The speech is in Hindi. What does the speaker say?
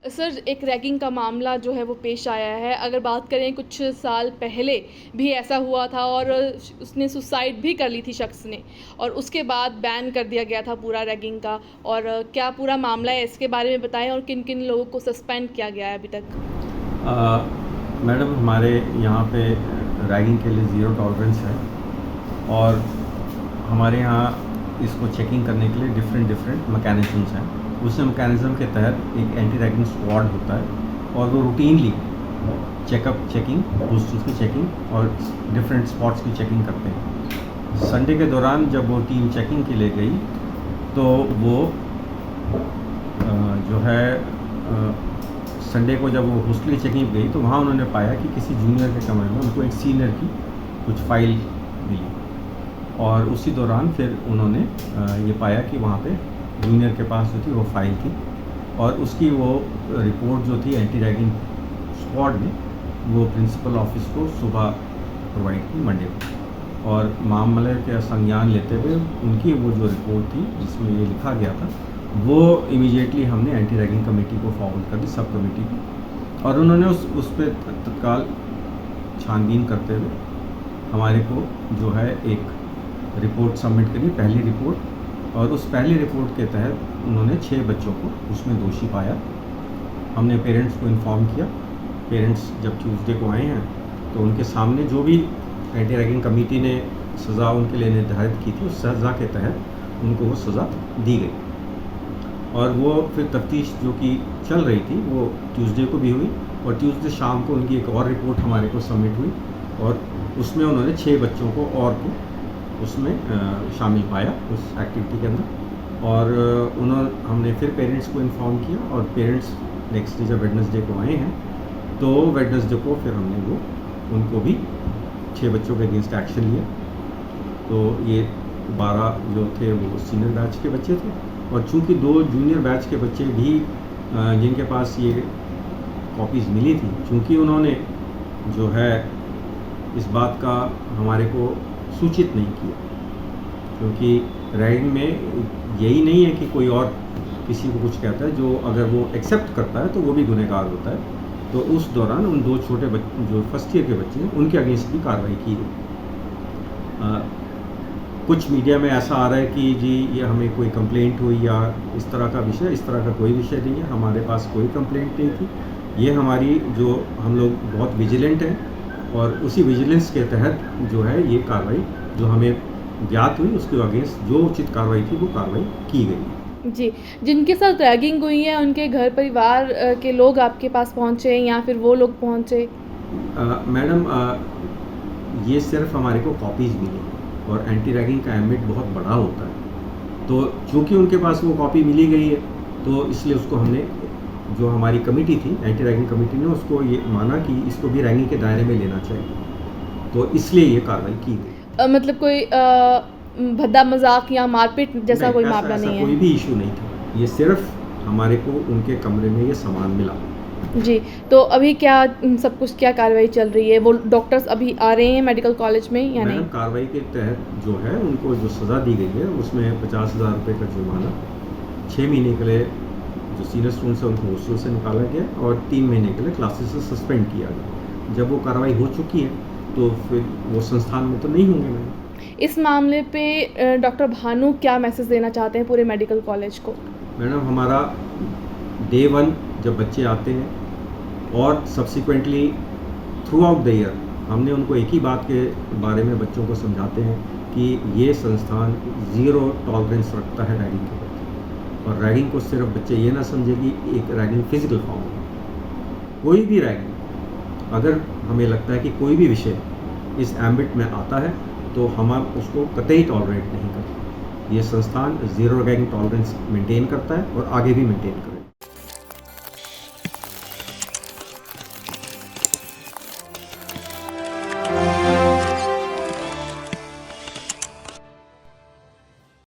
सर, एक रैगिंग का मामला जो है वो पेश आया है। अगर बात करें कुछ साल पहले भी ऐसा हुआ था और उसने सुसाइड भी कर ली थी शख्स ने और उसके बाद बैन कर दिया गया था पूरा रैगिंग का। और क्या पूरा मामला है इसके बारे में बताएं और किन-किन लोगों को सस्पेंड किया गया है अभी तक? मैडम हमारे यहाँ पे रैगिंग के लिए ज़ीरो टॉलरेंस है और हमारे यहाँ इसको चेकिंग करने के लिए डिफरेंट मैकेनिज़म्स हैं। उस मैकेनिज़्म के तहत एक एंटी रैगिंग स्क्वाड होता है और वो रूटीनली चेकिंग, पोस्टर्स की चेकिंग और डिफरेंट स्पॉट्स की चेकिंग करते हैं। संडे के दौरान जब वो टीम चेकिंग के लिए गई तो वो जो है संडे को जब वो हॉस्टली चेकिंग गई तो वहाँ उन्होंने पाया कि किसी जूनियर के कमरे में उनको एक सीनियर की कुछ फाइल मिली और उसी दौरान फिर उन्होंने ये पाया कि वहाँ पे जूनियर के पास जो थी वो फाइल थी और उसकी वो रिपोर्ट जो थी एंटी रैगिंग स्क्वाड ने वो प्रिंसिपल ऑफिस को सुबह प्रोवाइड की मंडे को और मामले के संज्ञान लेते हुए उनकी वो जो रिपोर्ट थी जिसमें ये लिखा गया था वो इमीडिएटली हमने एंटी रैगिंग कमेटी को फॉरवर्ड कर दी, सब कमेटी को, और उन्होंने उस पर तत्काल छानबीन करते हुए हमारे को जो है एक रिपोर्ट सबमिट करी, पहली रिपोर्ट। और उस पहली रिपोर्ट के तहत उन्होंने 6 बच्चों को उसमें दोषी पाया। हमने पेरेंट्स को इन्फॉर्म किया। पेरेंट्स जब ट्यूसडे को आए हैं तो उनके सामने जो भी एंटी रैगिंग कमेटी ने सज़ा उनके लिए निर्धारित की थी उस सज़ा के तहत उनको वो सज़ा दी गई और वो फिर तफ्तीश जो कि चल रही थी वो ट्यूसडे को भी हुई और ट्यूसडे शाम को उनकी एक और रिपोर्ट हमारे को सबमिट हुई और उसमें उन्होंने 6 बच्चों को और को उसमें शामिल पाया उस एक्टिविटी के अंदर। और हमने फिर पेरेंट्स को इन्फॉर्म किया और पेरेंट्स नेक्स्ट डे जब वेडनेसडे को आए हैं तो वेडनेसडे को फिर हमने वो उनको भी 6 बच्चों के अगेंस्ट एक्शन लिया। तो ये 12 जो थे वो सीनियर बैच के बच्चे थे और चूंकि 2 जूनियर बैच के बच्चे भी जिनके पास ये कॉपीज़ मिली थी, चूंकि उन्होंने जो है इस बात का हमारे को सूचित नहीं किया, क्योंकि रैगिंग में यही नहीं है कि कोई और किसी को कुछ कहता है, जो अगर वो एक्सेप्ट करता है तो वो भी गुनहगार होता है। तो उस दौरान उन 2 छोटे बच्चे जो फर्स्ट ईयर के बच्चे हैं उनके अगेंस्ट भी कार्रवाई की गई। कुछ मीडिया में ऐसा आ रहा है कि जी ये हमें कोई कंप्लेंट हुई या इस तरह का विषय, इस तरह का कोई विषय नहीं है। हमारे पास कोई कंप्लेंट नहीं थी। ये हमारी जो हम लोग बहुत विजिलेंट हैं और उसी विजिलेंस के तहत जो है ये कार्रवाई जो हमें ज्ञात हुई उसके अगेंस्ट जो उचित कार्रवाई थी वो कार्रवाई की गई। जी, जिनके साथ रैगिंग हुई है उनके घर परिवार के लोग आपके पास पहुँचे या फिर वो लोग पहुँचे? मैडम ये सिर्फ हमारे को कॉपीज़ मिली और एंटी रैगिंग का एम्बिट बहुत बड़ा होता है, तो चूँकि उनके पास वो कॉपी मिली गई है तो इसलिए उसको हमने जो हमारी कमेटी थी एंटी रैगिंग कमेटी ने उसको ये माना कि इसको भी रैगिंग के दायरे में लेना चाहिए, तो इसलिए ये कार्रवाई की गई। मतलब कोई भद्दा मजाक या मारपीट जैसा कोई मामला नहीं है? कोई भी इशू नहीं था, ये सिर्फ हमारे को उनके कमरे में ये सामान मिला। जी, तो अभी क्या सब कुछ क्या कार्रवाई चल रही है? वो डॉक्टर्स अभी आ रहे हैं मेडिकल कॉलेज में या नहीं? कार्रवाई के तहत जो है उनको जो सज़ा दी गई है उसमें 50,000 रुपये का जुर्माना, 6 महीने के लिए जो सीनियर स्टूडेंट्स हैं उनको हॉस्टल से निकाला गया और 3 महीने के लिए क्लासेस से सस्पेंड किया गया। जब वो कार्रवाई हो चुकी है तो फिर वो संस्थान में तो नहीं होंगे। मैडम इस मामले पे डॉक्टर भानु क्या मैसेज देना चाहते हैं पूरे मेडिकल कॉलेज को? मैडम हमारा डे 1 जब बच्चे आते हैं और subsequently through out the year हमने उनको एक ही बात के बारे में बच्चों को समझाते हैं कि ये संस्थान ज़ीरो टॉलरेंस रखता है रैगिंग के प्रति, और रैगिंग को सिर्फ बच्चे ये ना समझे कि एक रैगिंग फिजिकल फॉर्म है। कोई भी रैगिंग अगर हमें लगता है कि कोई भी विषय इस एम्बिट में आता है तो हम उसको कतई टॉलरेट नहीं करते। ये संस्थान ज़ीरो रैगिंग टॉलरेंस मेंटेन करता है और आगे भी मेंटेन करता है।